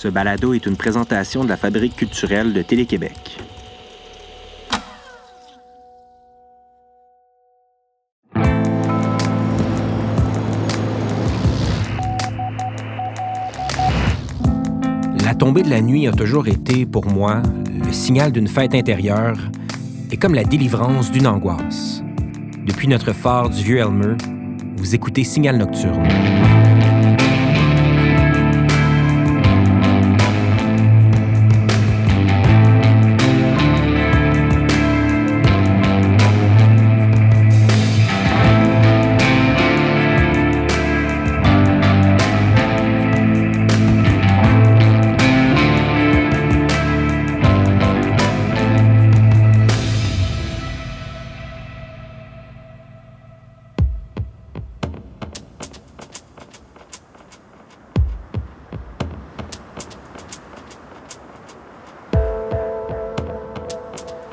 Ce balado est une présentation de la Fabrique culturelle de Télé-Québec. La tombée de la nuit a toujours été, pour moi, le signal d'une fête intérieure et comme la délivrance d'une angoisse. Depuis notre phare du Vieux-Elmer, vous écoutez Signal Nocturne.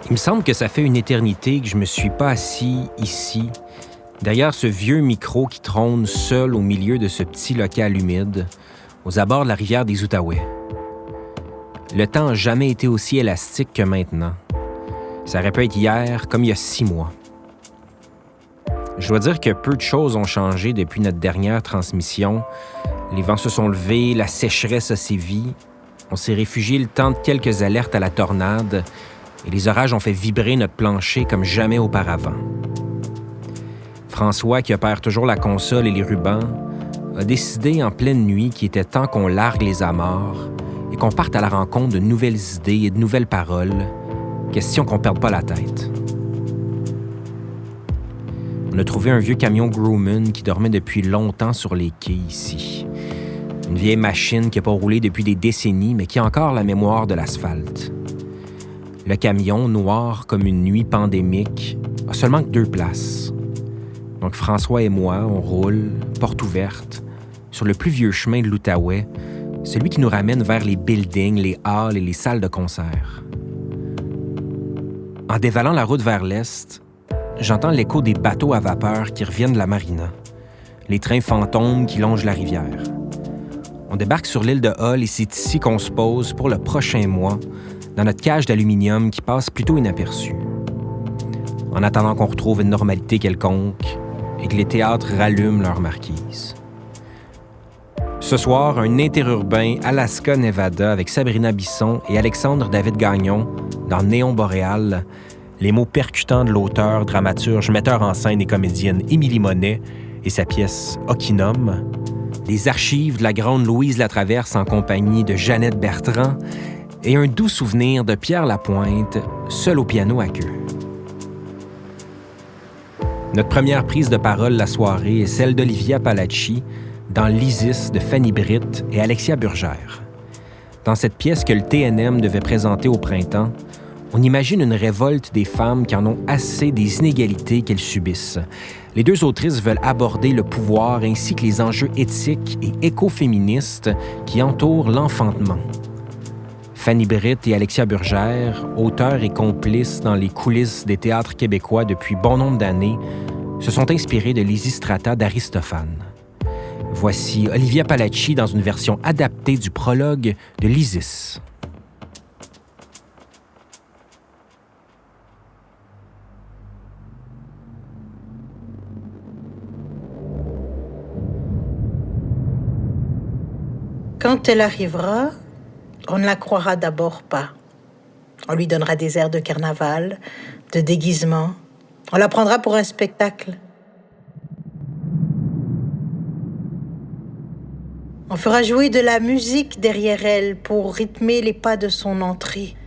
Il me semble que ça fait une éternité que je me suis pas assis ici, derrière ce vieux micro qui trône seul au milieu de ce petit local humide, aux abords de la rivière des Outaouais. Le temps n'a jamais été aussi élastique que maintenant. Ça aurait pu être hier, comme il y a 6 mois. Je dois dire que peu de choses ont changé depuis notre dernière transmission. Les vents se sont levés, la sécheresse a sévi. On s'est réfugié le temps de quelques alertes à la tornade et les orages ont fait vibrer notre plancher comme jamais auparavant. François, qui opère toujours la console et les rubans, a décidé en pleine nuit qu'il était temps qu'on largue les amarres et qu'on parte à la rencontre de nouvelles idées et de nouvelles paroles, question qu'on ne perde pas la tête. On a trouvé un vieux camion Grumman qui dormait depuis longtemps sur les quais ici. Une vieille machine qui n'a pas roulé depuis des décennies, mais qui a encore la mémoire de l'asphalte. Le camion, noir comme une nuit pandémique, a seulement que 2 places. Donc François et moi, on roule, porte ouverte, sur le plus vieux chemin de l'Outaouais, celui qui nous ramène vers les buildings, les halls et les salles de concert. En dévalant la route vers l'est, j'entends l'écho des bateaux à vapeur qui reviennent de la marina, les trains fantômes qui longent la rivière. On débarque sur l'île de Hull et c'est ici qu'on se pose pour le prochain mois, dans notre cage d'aluminium qui passe plutôt inaperçue. En attendant qu'on retrouve une normalité quelconque et que les théâtres rallument leurs marquises. Ce soir, un interurbain Alaska-Nevada avec Sabrina Bisson et Alexandre David Gagnon dans Néon Boréal, les mots percutants de l'auteur, dramaturge, metteur en scène et comédienne Émilie Monet et sa pièce Okinum, les archives de la grande Louise Latraverse en compagnie de Jeannette Bertrand et un doux souvenir de Pierre Lapointe, seul au piano à queue. Notre première prise de parole la soirée est celle d'Olivia Palacci dans L'Isis de Fanny Britt et Alexia Burgère. Dans cette pièce que le TNM devait présenter au printemps, on imagine une révolte des femmes qui en ont assez des inégalités qu'elles subissent. Les 2 autrices veulent aborder le pouvoir ainsi que les enjeux éthiques et écoféministes qui entourent l'enfantement. Fanny Britt et Alexia Burgère, auteurs et complices dans les coulisses des théâtres québécois depuis bon nombre d'années, se sont inspirés de l'Isistrata d'Aristophane. Voici Olivia Palacci dans une version adaptée du prologue de l'Isis. Quand elle arrivera, on ne la croira d'abord pas. On lui donnera des airs de carnaval, de déguisement. On la prendra pour un spectacle. On fera jouer de la musique derrière elle pour rythmer les pas de son entrée.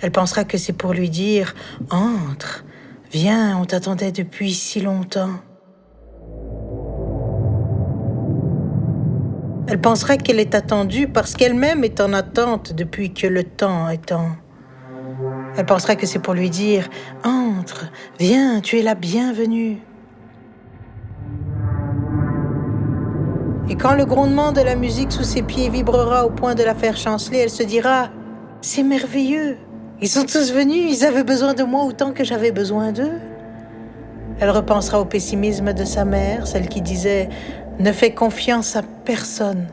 Elle pensera que c'est pour lui dire « Entre, viens, on t'attendait depuis si longtemps ». Elle pensera qu'elle est attendue parce qu'elle-même est en attente depuis que le temps est temps. Elle pensera que c'est pour lui dire « Entre, viens, tu es la bienvenue ». Et quand le grondement de la musique sous ses pieds vibrera au point de la faire chanceler, elle se dira « C'est merveilleux, ils sont tous venus, ils avaient besoin de moi autant que j'avais besoin d'eux ». Elle repensera au pessimisme de sa mère, celle qui disait « Ne fais confiance à personne ».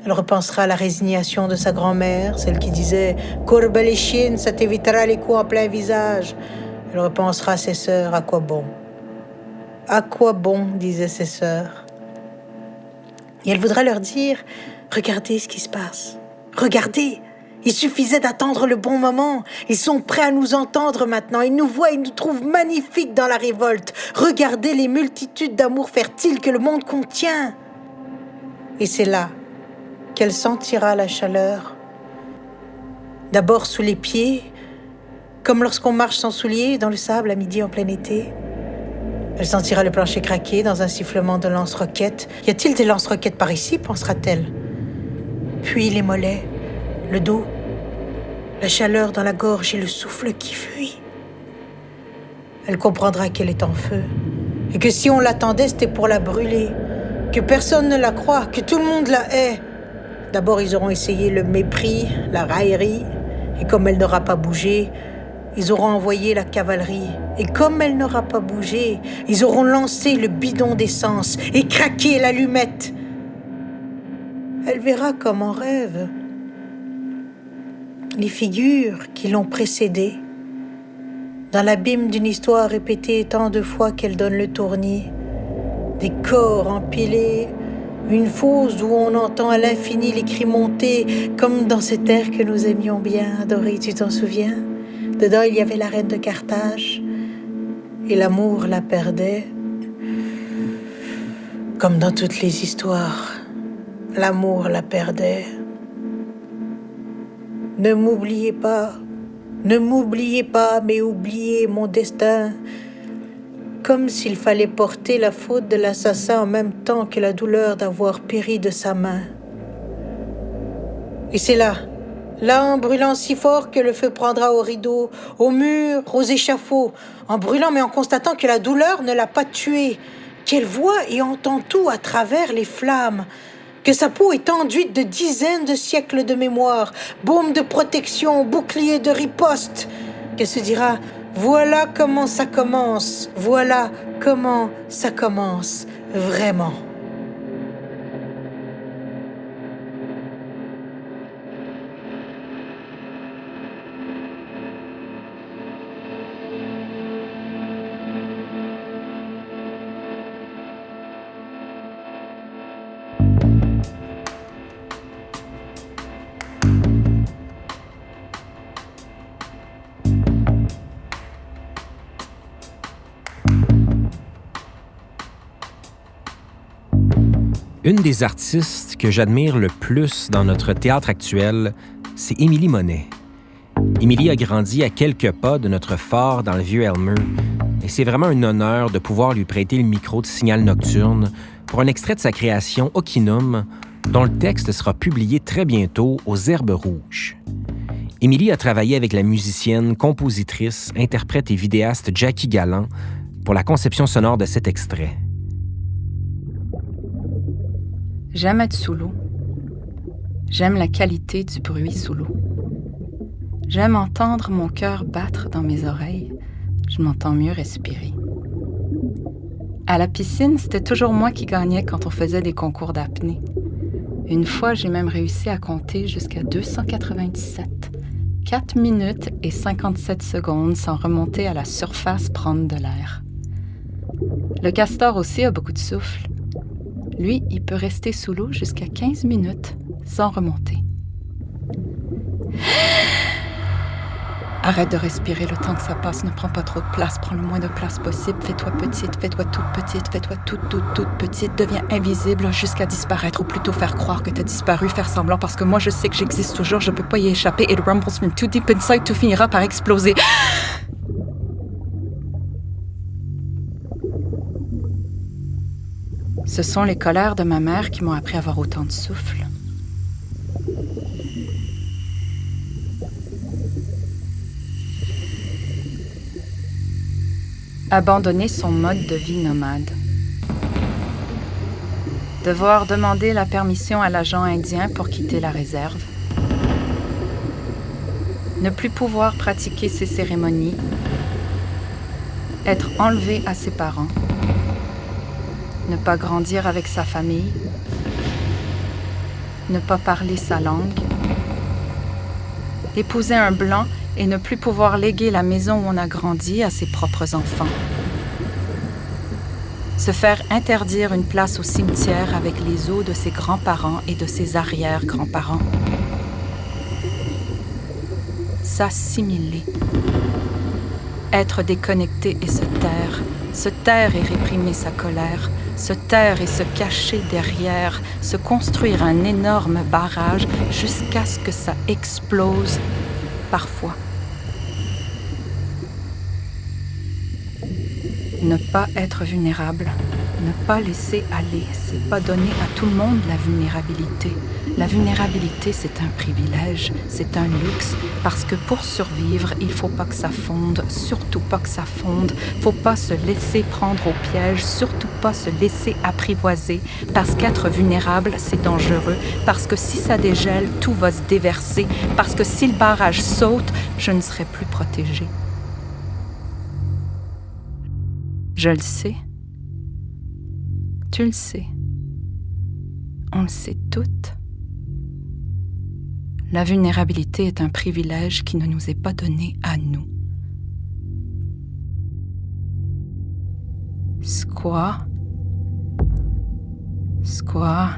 Elle repensera à la résignation de sa grand-mère, celle qui disait « Courbe les chines, ça t'évitera les coups en plein visage ». Elle repensera à ses sœurs, à quoi bon ? À quoi bon, disaient ses sœurs. Et elle voudra leur dire « Regardez ce qui se passe. Regardez, il suffisait d'attendre le bon moment. Ils sont prêts à nous entendre maintenant. Ils nous voient, ils nous trouvent magnifiques dans la révolte. Regardez les multitudes d'amour fertiles que le monde contient. » Et c'est là qu'elle sentira la chaleur. D'abord sous les pieds, comme lorsqu'on marche sans souliers dans le sable à midi en plein été. Elle sentira le plancher craquer dans un sifflement de lance-roquettes. Y a-t-il des lance-roquettes par ici, pensera-t-elle. Puis les mollets, le dos, la chaleur dans la gorge et le souffle qui fuit. Elle comprendra qu'elle est en feu et que si on l'attendait, c'était pour la brûler, que personne ne la croit, que tout le monde la hait. D'abord, ils auront essayé le mépris, la raillerie, et comme elle n'aura pas bougé, ils auront envoyé la cavalerie. Et comme elle n'aura pas bougé, ils auront lancé le bidon d'essence et craqué l'allumette. Elle verra comme en rêve les figures qui l'ont précédée, dans l'abîme d'une histoire répétée tant de fois qu'elle donne le tournis, des corps empilés, une fosse où on entend à l'infini les cris monter, comme dans cet air que nous aimions bien adorer, tu t'en souviens? Dedans, il y avait la reine de Carthage, et l'amour la perdait. Comme dans toutes les histoires, l'amour la perdait. Ne m'oubliez pas, mais oubliez mon destin. Comme s'il fallait porter la faute de l'assassin en même temps que la douleur d'avoir péri de sa main. Et c'est là, en brûlant si fort que le feu prendra aux rideaux, aux murs, aux échafauds, en brûlant mais en constatant que la douleur ne l'a pas tué, qu'elle voit et entend tout à travers les flammes, que sa peau est enduite de dizaines de siècles de mémoire, baume de protection, bouclier de riposte, qu'elle se dira « Voilà comment ça commence, voilà comment ça commence, vraiment. » Une des artistes que j'admire le plus dans notre théâtre actuel, c'est Émilie Monet. Émilie a grandi à quelques pas de notre phare dans le Vieux-Elmer, et c'est vraiment un honneur de pouvoir lui prêter le micro de Signal Nocturne pour un extrait de sa création Okinum, dont le texte sera publié très bientôt aux Herbes Rouges. Émilie a travaillé avec la musicienne, compositrice, interprète et vidéaste Jackie Galland pour la conception sonore de cet extrait. J'aime être sous l'eau. J'aime la qualité du bruit sous l'eau. J'aime entendre mon cœur battre dans mes oreilles. Je m'entends mieux respirer. À la piscine, c'était toujours moi qui gagnais quand on faisait des concours d'apnée. Une fois, j'ai même réussi à compter jusqu'à 297. 4 minutes et 57 secondes sans remonter à la surface prendre de l'air. Le castor aussi a beaucoup de souffle. Lui, il peut rester sous l'eau jusqu'à 15 minutes sans remonter. Arrête de respirer le temps que ça passe, ne prends pas trop de place, prends le moins de place possible, fais-toi petite, fais-toi toute petite, fais-toi toute petite, deviens invisible jusqu'à disparaître, ou plutôt faire croire que t'as disparu, faire semblant, parce que moi je sais que j'existe toujours, je peux pas y échapper, it rumbles from too deep inside, tout finira par exploser. Ce sont les colères de ma mère qui m'ont appris à avoir autant de souffle. Abandonner son mode de vie nomade. Devoir demander la permission à l'agent indien pour quitter la réserve. Ne plus pouvoir pratiquer ses cérémonies. Être enlevé à ses parents. Ne pas grandir avec sa famille. ne pas parler sa langue. Épouser un blanc et ne plus pouvoir léguer la maison où on a grandi à ses propres enfants. Se faire interdire une place au cimetière avec les os de ses grands-parents et de ses arrière-grands-parents. S'assimiler. Être déconnecté et se taire et réprimer sa colère, se taire et se cacher derrière, se construire un énorme barrage jusqu'à ce que ça explose, parfois. Ne pas être vulnérable, ne pas laisser aller, c'est pas donner à tout le monde la vulnérabilité. La vulnérabilité, c'est un privilège, c'est un luxe, parce que pour survivre, il faut pas que ça fonde, surtout pas que ça fonde. Faut pas se laisser prendre au piège, surtout pas se laisser apprivoiser, parce qu'être vulnérable, c'est dangereux, parce que si ça dégèle, tout va se déverser, parce que si le barrage saute, je ne serai plus protégée. Je le sais. Tu le sais. On le sait toutes. La vulnérabilité est un privilège qui ne nous est pas donné à nous. Squaw. Squaw.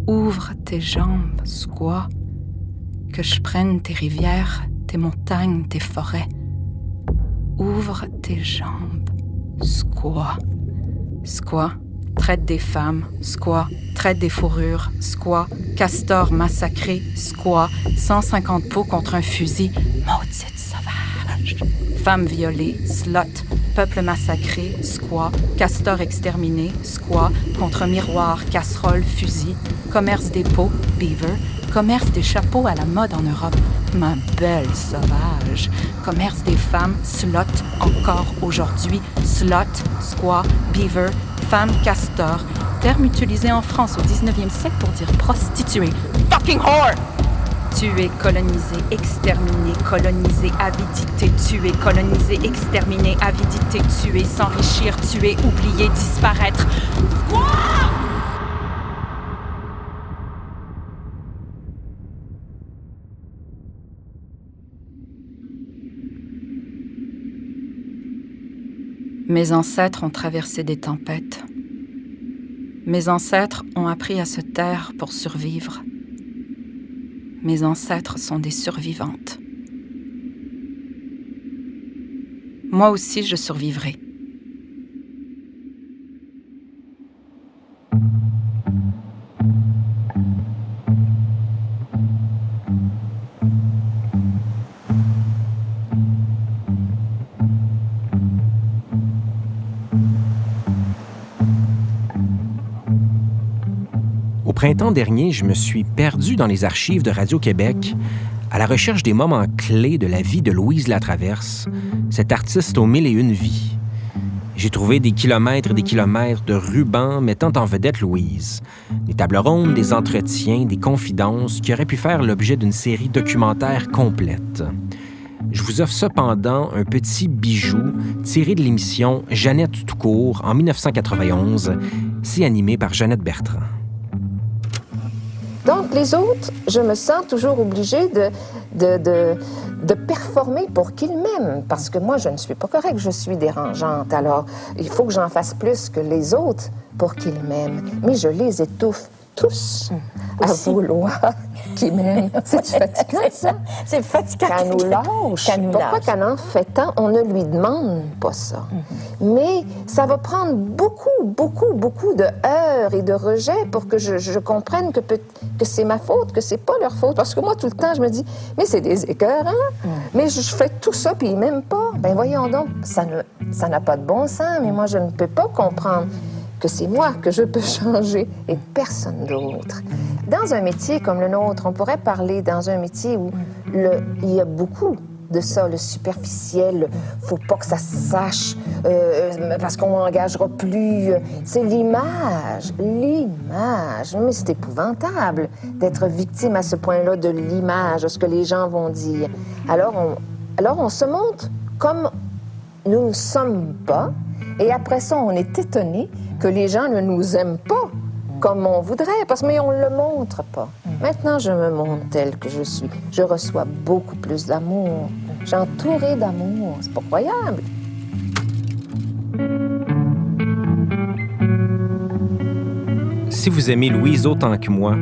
Ouvre tes jambes, squaw. Que je prenne tes rivières, tes montagnes, tes forêts. Ouvre tes jambes. Squaw. Squaw, traite des femmes. Squaw, traite des fourrures. Squaw, castor massacré. Squaw, 150 pots contre un fusil. Maudite sauvage. Femmes violées. Slot, peuple massacré. Squaw, castor exterminé. Squaw, contre miroir, casserole, fusil. Commerce des pots. Beaver. Commerce des chapeaux à la mode en Europe. Ma belle sauvage. Commerce des femmes, slot, encore aujourd'hui. Slot, squaw, beaver, femme castor. Terme utilisé en France au 19e siècle pour dire prostituée. Fucking whore! Tuer, coloniser, exterminer, coloniser, avidité, tuer, coloniser, exterminer, avidité, tuer, s'enrichir, tuer, oublier, disparaître. Squaw! Mes ancêtres ont traversé des tempêtes. Mes ancêtres ont appris à se taire pour survivre. Mes ancêtres sont des survivantes. Moi aussi, je survivrai. Au printemps dernier, je me suis perdu dans les archives de Radio-Québec à la recherche des moments clés de la vie de Louise Latraverse, cette artiste aux 1001 vies. J'ai trouvé des kilomètres et des kilomètres de rubans mettant en vedette Louise, des tables rondes, des entretiens, des confidences qui auraient pu faire l'objet d'une série documentaire complète. Je vous offre cependant un petit bijou tiré de l'émission Jeannette tout court en 1991, si animée par Jeannette Bertrand. Donc, les autres, je me sens toujours obligée de performer pour qu'ils m'aiment. Parce que moi, je ne suis pas correcte, je suis dérangeante. Alors, il faut que j'en fasse plus que les autres pour qu'ils m'aiment. Mais je les étouffe tous à vouloir qu'ils m'aiment. C'est fatigant, ça? C'est fatigant. Qu'elle nous lâche. Pourquoi qu'elle en fait tant, on ne lui demande pas ça. Mais ça va prendre beaucoup de heurts et de rejets pour que je comprenne que c'est ma faute, que c'est pas leur faute. Parce que moi, tout le temps, je me dis, mais c'est des écœurs, hein? Mais je fais tout ça, puis ils m'aiment pas. Ben voyons donc, ça n'a pas de bon sens, mais moi, je ne peux pas comprendre que c'est moi que je peux changer et personne d'autre. Dans un métier comme le nôtre, on pourrait parler dans un métier où il y a beaucoup de ça, le superficiel, faut pas que ça se sache, parce qu'on n'engagera plus. C'est l'image, mais c'est épouvantable d'être victime à ce point-là de l'image, de ce que les gens vont dire. Alors on se montre comme nous ne sommes pas, et après ça, on est étonné que les gens ne nous aiment pas comme on voudrait, mais on ne le montre pas. Maintenant, je me montre telle que je suis. Je reçois beaucoup plus d'amour. Je suis entourée d'amour. C'est pas croyable. Si vous aimez Louise autant que moi,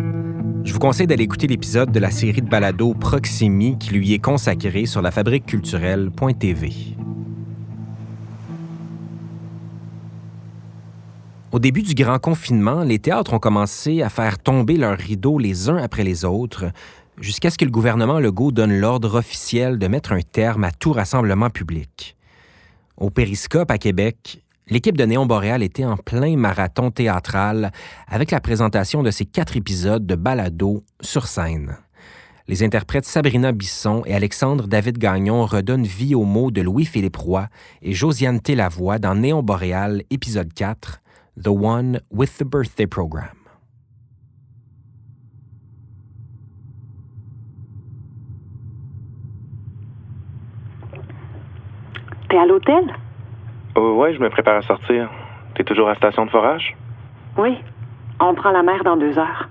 je vous conseille d'aller écouter l'épisode de la série de balado Proxémie qui lui est consacré sur lafabriqueculturelle.tv. Au début du grand confinement, les théâtres ont commencé à faire tomber leurs rideaux les uns après les autres, jusqu'à ce que le gouvernement Legault donne l'ordre officiel de mettre un terme à tout rassemblement public. Au Périscope à Québec, l'équipe de Néon Boréal était en plein marathon théâtral avec la présentation de ses 4 épisodes de balado sur scène. Les interprètes Sabrina Bisson et Alexandre David Gagnon redonnent vie aux mots de Louis-Philippe Roy et Josiane Télavoie dans Néon Boréal, épisode 4, The One with the Birthday Program. T'es à l'hôtel? Ouais, je me prépare à sortir. T'es toujours à la station de forage? Oui. On prend la mer dans 2 heures.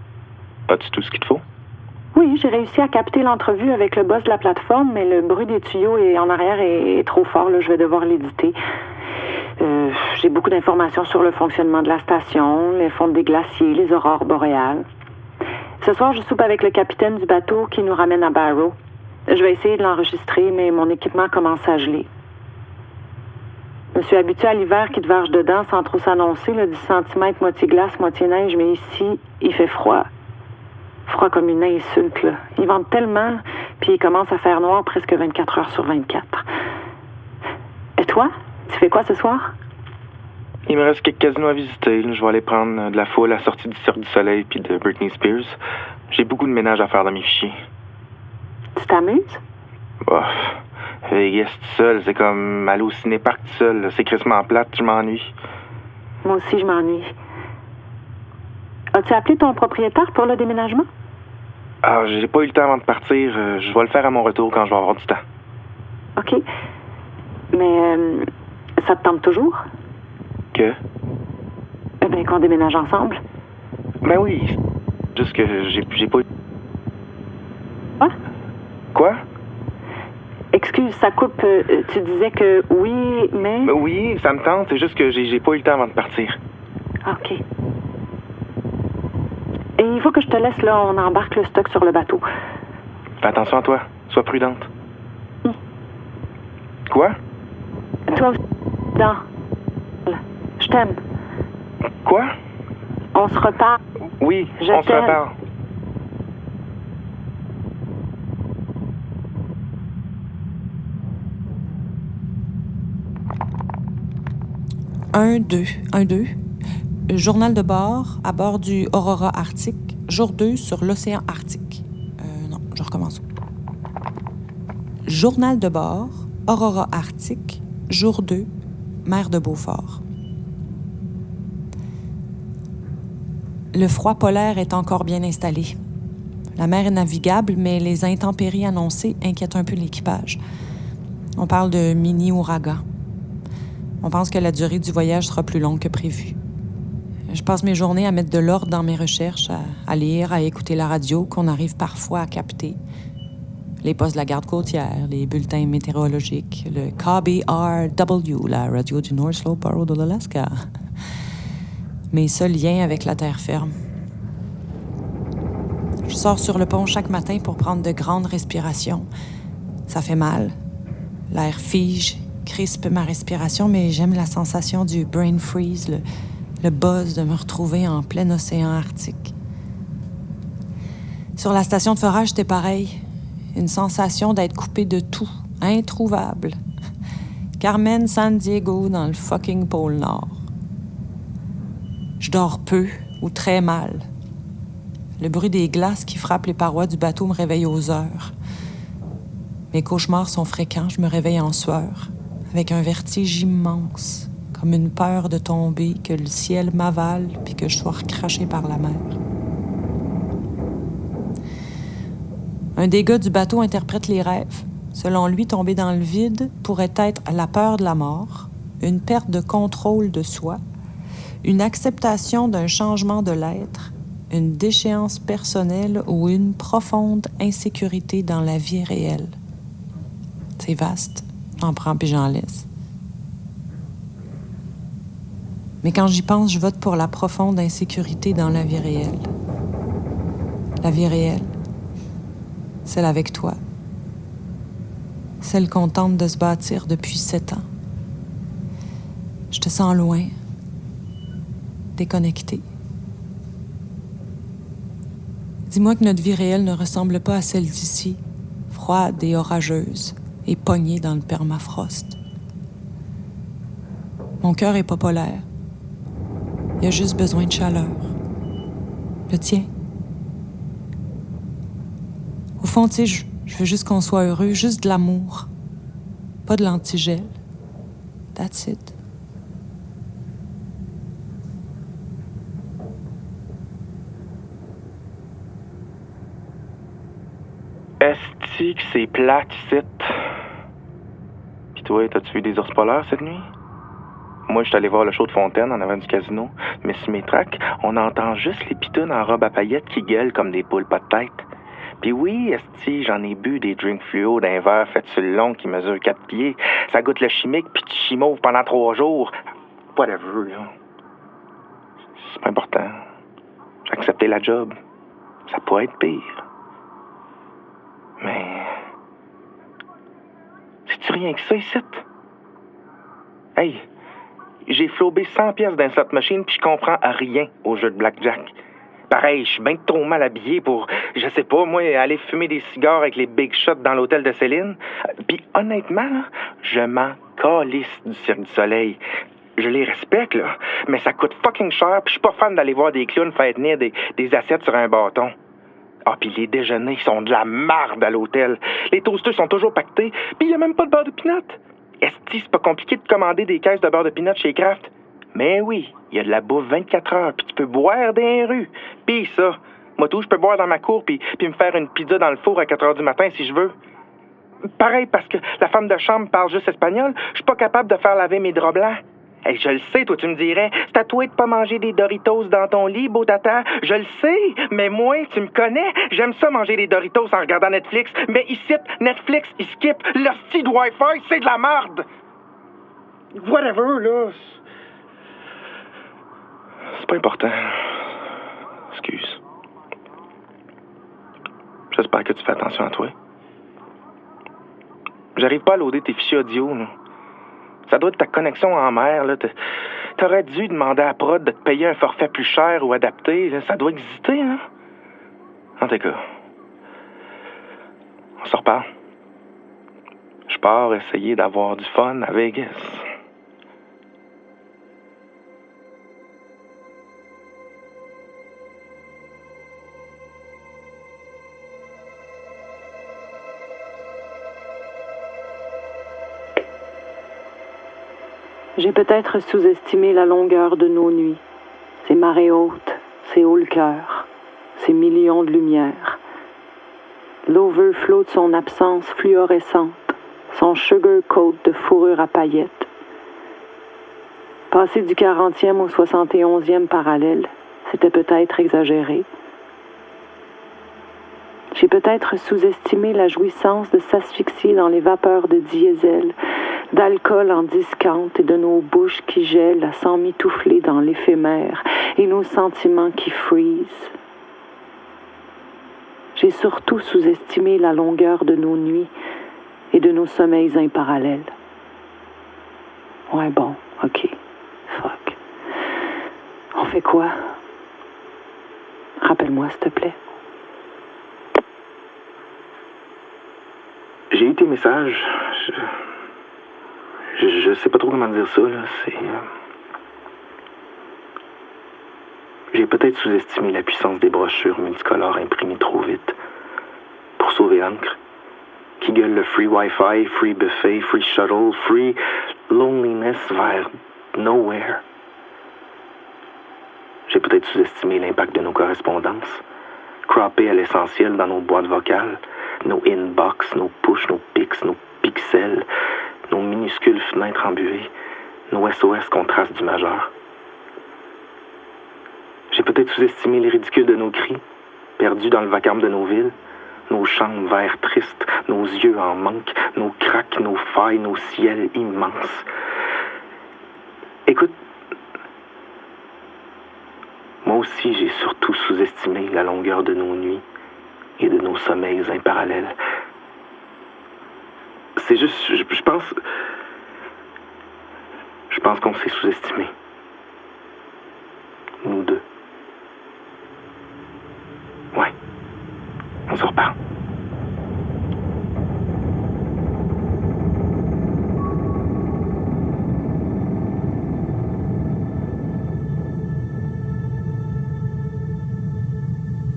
As-tu tout ce qu'il te faut? Oui, j'ai réussi à capter l'entrevue avec le boss de la plateforme, mais le bruit des tuyaux en arrière est trop fort. Là, je vais devoir l'éditer. J'ai beaucoup d'informations sur le fonctionnement de la station, les fonds des glaciers, les aurores boréales. Ce soir, je soupe avec le capitaine du bateau qui nous ramène à Barrow. Je vais essayer de l'enregistrer, mais mon équipement commence à geler. Je me suis habituée à l'hiver qui te verge dedans sans trop s'annoncer, 10 cm, moitié glace, moitié neige, mais ici, il fait froid. Froid comme une insulte, là. Il vente tellement, puis il commence à faire noir presque 24 heures sur 24. Et toi? Tu fais quoi ce soir? Il me reste quelques casinos à visiter. Je vais aller prendre de la foule à la sortie du Cirque du Soleil puis de Britney Spears. J'ai beaucoup de ménage à faire dans mes fichiers. Tu t'amuses? Bof. Vegas tout seul, c'est comme aller au ciné-parc tout seul. C'est crissement plate, je m'ennuie. Moi aussi, je m'ennuie. As-tu appelé ton propriétaire pour le déménagement? Ah, j'ai pas eu le temps avant de partir. Je vais le faire à mon retour quand je vais avoir du temps. OK. Mais ça te tente toujours? Que? Eh bien, qu'on déménage ensemble. Ben oui. Juste que j'ai pas eu... Quoi? Quoi? Excuse, ça coupe. Tu disais que oui, mais... Ben oui, ça me tente. C'est juste que j'ai pas eu le temps avant de partir. OK. Et il faut que je te laisse, là. On embarque le stock sur le bateau. Fais attention à toi. Sois prudente. Quoi? Toi aussi, dans... Je t'aime. Quoi? On se reparle. Oui, Je on se t'aime. reparle. Un, deux. Journal de bord à bord du Aurora Arctique, jour 2 sur l'océan Arctique. Non, je recommence. Journal de bord, Aurora Arctique, jour 2, mer de Beaufort. Le froid polaire est encore bien installé. La mer est navigable, mais les intempéries annoncées inquiètent un peu l'équipage. On parle de mini-ouragan. On pense que la durée du voyage sera plus longue que prévu. Je passe mes journées à mettre de l'ordre dans mes recherches, à lire, à écouter la radio qu'on arrive parfois à capter. Les postes de la garde côtière, les bulletins météorologiques, le KBRW, la radio du North Slope Borough de l'Alaska. Mes seuls liens avec la terre ferme. Je sors sur le pont chaque matin pour prendre de grandes respirations. Ça fait mal. L'air fige, crispe ma respiration, mais j'aime la sensation du brain freeze, le buzz de me retrouver en plein océan Arctique. Sur la station de forage, c'était pareil. Une sensation d'être coupé de tout, introuvable. Carmen San Diego dans le fucking pôle Nord. Je dors peu ou très mal. Le bruit des glaces qui frappent les parois du bateau me réveille aux heures. Mes cauchemars sont fréquents, je me réveille en sueur, avec un vertige immense, comme une peur de tomber, que le ciel m'avale puis que je sois recraché par la mer. Un des gars du bateau interprète les rêves. Selon lui, tomber dans le vide pourrait être la peur de la mort, une perte de contrôle de soi, Une acceptation d'un changement de l'être, une déchéance personnelle ou une profonde insécurité dans la vie réelle. C'est vaste, j'en prends puis j'en laisse. Mais quand j'y pense, je vote pour la profonde insécurité dans la vie réelle. La vie réelle, celle avec toi. Celle qu'on tente de se bâtir depuis 7 ans. Je te sens loin, déconnecté. Dis-moi que notre vie réelle ne ressemble pas à celle d'ici, froide et orageuse, et pognée dans le permafrost. Mon cœur est pas polaire. Il a juste besoin de chaleur. Le tien. Au fond, tu sais, je veux juste qu'on soit heureux, juste de l'amour. Pas de l'antigel. That's it. Esti que c'est plate ici. Pis toi, t'as-tu vu des ours polaires cette nuit? Moi, je suis allé voir le show de Fontaine en avant du casino, mais sur mes tracks, on entend juste les pitounes en robe à paillettes qui gueulent comme des poules pas de tête. Puis oui, esti, j'en ai bu des drinks fluo d'un verre fait sur le long qui mesure 4 pieds. Ça goûte le chimique, puis tu chimauves pendant 3 jours. Whatever, là. C'est pas important. J'ai accepté la job. Ça pourrait être pire. Mais... c'est-tu rien que ça, ici? Hey, j'ai flobé 100 pièces d'un slot machine puis je comprends à rien au jeu de blackjack. Pareil, je suis bien trop mal habillé pour, je sais pas, moi, aller fumer des cigares avec les big shots dans l'hôtel de Céline. Puis honnêtement, là, je m'en calisse du Cirque du Soleil. Je les respecte, là, mais ça coûte fucking cher puis je suis pas fan d'aller voir des clowns faire tenir des assiettes sur un bâton. Ah, puis les déjeuners sont de la marde à l'hôtel. Les toasters sont toujours pactés, puis y a même pas de beurre de pinot. Esti, c'est pas compliqué de commander des caisses de beurre de pinot chez Kraft. Mais oui, il y a de la bouffe 24 heures, puis tu peux boire dans les rues. Puis ça, moi tout, je peux boire dans ma cour, puis me faire une pizza dans le four à 4 heures du matin si je veux. Pareil, parce que la femme de chambre parle juste espagnol, je suis pas capable de faire laver mes draps blancs. Hey, je le sais, toi, tu me dirais, c'est à toi de pas manger des Doritos dans ton lit, beau tata. Je le sais, mais moi, tu me connais, j'aime ça manger des Doritos en regardant Netflix. Mais ici, Netflix, il skip. L'hostie de Wi-Fi, c'est de la merde. Whatever, là. C'est pas important. Excuse. J'espère que tu fais attention à toi. J'arrive pas à loader tes fichiers audio, là. Ça doit être ta connexion en mer, là. T'aurais dû demander à Prod de te payer un forfait plus cher ou adapté, là. Ça doit exister, là. En tout cas, on se reparle. Je pars essayer d'avoir du fun à Vegas. J'ai peut-être sous-estimé la longueur de nos nuits, ces marées hautes, ces hauts le cœur, ces millions de lumières. L'overflow de son absence fluorescente, son sugar coat de fourrure à paillettes. Passer du 40e au 71e parallèle, c'était peut-être exagéré. J'ai peut-être sous-estimé la jouissance de s'asphyxier dans les vapeurs de diesel, d'alcool en discount et de nos bouches qui gèlent à s'en mitoufler dans l'éphémère et nos sentiments qui freeze. J'ai surtout sous-estimé la longueur de nos nuits et de nos sommeils imparallèles. Ouais, bon, ok, fuck. On fait quoi? Rappelle-moi, s'il te plaît. J'ai eu tes messages. Je sais pas trop comment dire ça, là. J'ai peut-être sous-estimé la puissance des brochures multicolores imprimées trop vite pour sauver l'encre, qui gueule le free Wi-Fi, free buffet, free shuttle, free loneliness vers nowhere. J'ai peut-être sous-estimé l'impact de nos correspondances, croppées à l'essentiel dans nos boîtes vocales, nos inbox, nos push, nos pics, nos pixels, nos minuscules fenêtres embuées, nos SOS qu'on trace du majeur. peut-être sous-estimé les ridicules de nos cris, perdus dans le vacarme de nos villes, nos chambres verts tristes, nos yeux en manque, nos craques, nos failles, nos ciels immenses. Écoute, moi aussi j'ai surtout sous-estimé la longueur de nos nuits et de nos sommeils imparallèles. C'est juste, je pense qu'on s'est sous-estimé. Nous deux. Ouais. On se reparle.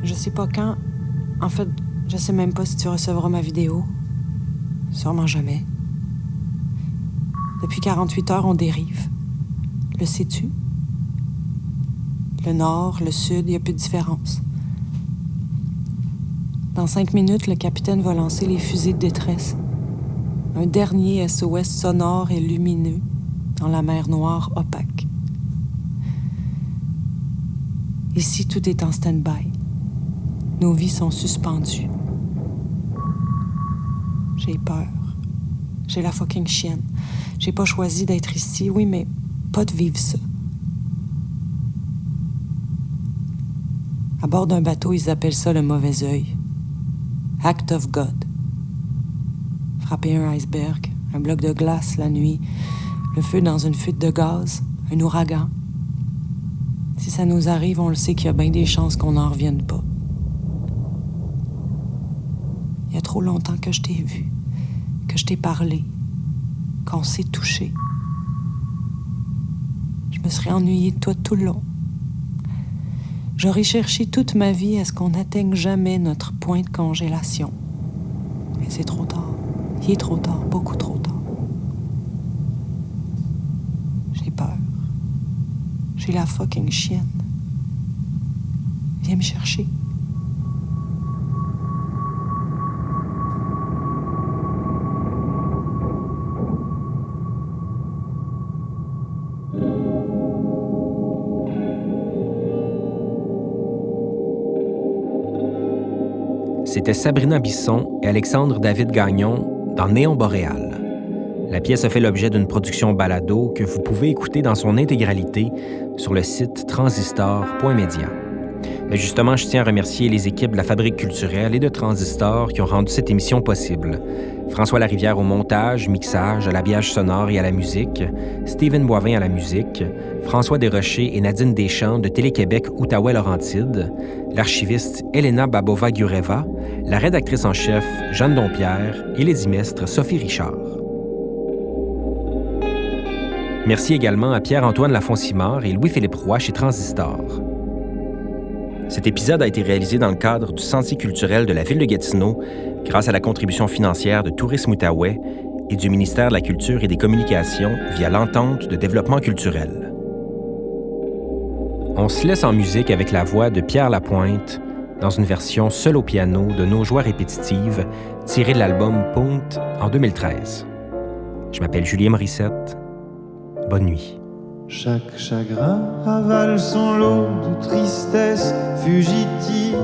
Je sais pas quand. En fait, je sais même pas si tu recevras ma vidéo. Sûrement jamais. Depuis 48 heures, on dérive. Le sais-tu? Le nord, le sud, il n'y a plus de différence. Dans 5 minutes, le capitaine va lancer les fusées de détresse. Un dernier SOS sonore et lumineux dans la mer Noire opaque. Ici, tout est en stand-by. Nos vies sont suspendues. J'ai peur. J'ai la fucking chienne. J'ai pas choisi d'être ici, oui, mais pas de vivre ça. À bord d'un bateau, ils appellent ça le mauvais œil. Act of God. Frapper un iceberg, un bloc de glace la nuit, le feu dans une fuite de gaz, un ouragan. Si ça nous arrive, on le sait qu'il y a bien des chances qu'on n'en revienne pas. Il y a trop longtemps que je t'ai vu, que je t'ai parlé, qu'on s'est touché. Je me serais ennuyée de toi tout le long. J'aurais cherché toute ma vie à ce qu'on n'atteigne jamais notre point de congélation. Mais c'est trop tard. Il est trop tard, beaucoup trop tard. J'ai peur. J'ai la fucking chienne. Viens me chercher. C'était Sabrina Bisson et Alexandre David Gagnon dans Néon Boréal. La pièce a fait l'objet d'une production balado que vous pouvez écouter dans son intégralité sur le site transistor.media. Mais justement, je tiens à remercier les équipes de la Fabrique culturelle et de Transistor qui ont rendu cette émission possible. François Larivière au montage, mixage, à l'habillage sonore et à la musique, Steven Boivin à la musique, François Desrochers et Nadine Deschamps de Télé-Québec Outaouais-Laurentide, l'archiviste Elena Babova-Gureva, la rédactrice en chef Jeanne Dompierre et l'édimestre Sophie Richard. Merci également à Pierre-Antoine Lafonsimard et Louis-Philippe Roy chez Transistor. Cet épisode a été réalisé dans le cadre du Sentier culturel de la ville de Gatineau grâce à la contribution financière de Tourisme Outaouais et du ministère de la Culture et des Communications via l'Entente de développement culturel. On se laisse en musique avec la voix de Pierre Lapointe dans une version seule au piano de Nos joies répétitives tirée de l'album Punkt en 2013. Je m'appelle Julien Morissette. Bonne nuit. Chaque chagrin avale son lot de tristesse fugitive.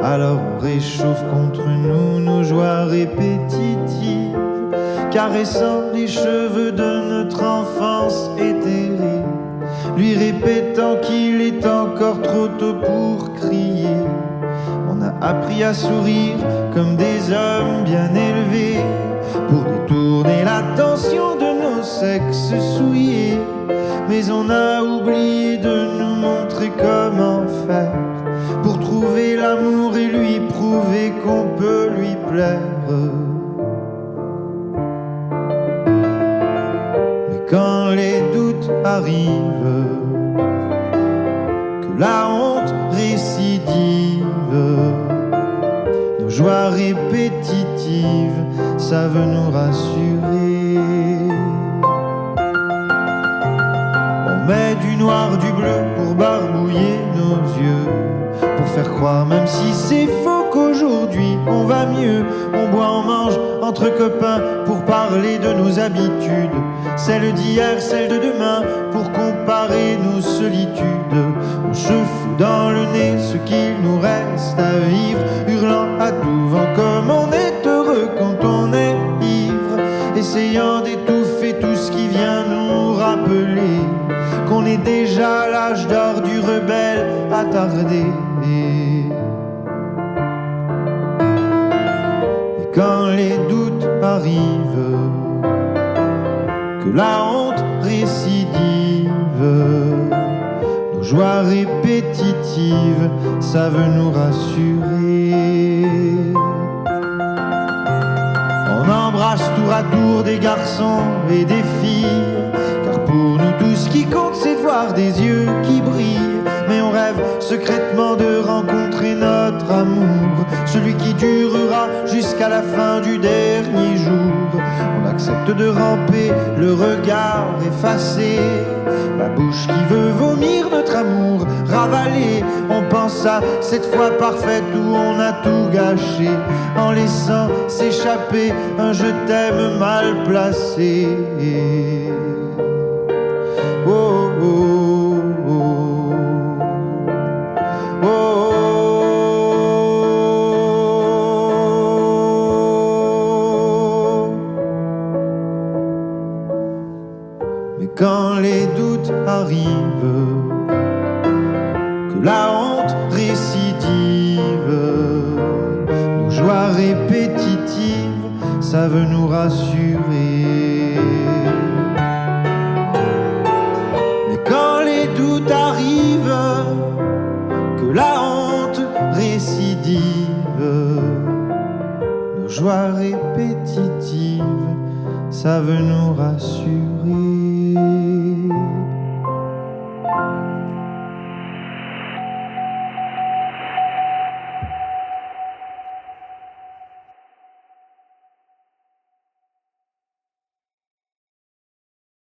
Alors on réchauffe contre nous nos joies répétitives, caressant les cheveux de notre enfance éthérée, lui répétant qu'il est encore trop tôt pour crier. On a appris à sourire comme des hommes bien élevés pour détourner l'attention de nos sexes souillés. Mais on a oublié de nous montrer comment faire pour trouver l'amour et lui prouver qu'on peut lui plaire. Mais quand les doutes arrivent, que la honte récidive, nos joies répétitives savent nous rassurer. On met du noir, du bleu pour barbouiller nos yeux, pour faire croire, même si c'est faux, qu'aujourd'hui on va mieux. On boit, on mange entre copains pour parler de nos habitudes, celles d'hier, celles de demain, pour comparer nos solitudes. On se fout dans le nez ce qu'il nous reste à vivre, hurlant à tout vent comme on est heureux quand on est ivre, essayant d'étouffer tout ce qui vient nous rappeler qu'on est déjà à l'âge d'or du rebelle attardé. Et quand les doutes arrivent, que la honte récidive, nos joies répétitives savent nous rassurer. On embrasse tour à tour des garçons et des filles, car pour nous tout ce qui compte c'est de voir des yeux qui brillent. Mais on rêve secrètement de rencontrer notre amour, celui qui durera jusqu'à la fin du dernier jour. On accepte de ramper, le regard effacé, la bouche qui veut vomir notre amour ravalé. On pense à cette fois parfaite où on a tout gâché, en laissant s'échapper un je t'aime mal placé. Oh, oh, oh, oh, oh. Mais quand les doutes arrivent, que la honte récidive, nos joies répétitives savent nous rassurer. Mais quand les doutes arrivent, que la honte récidive, nos joies répétitives savent nous rassurer.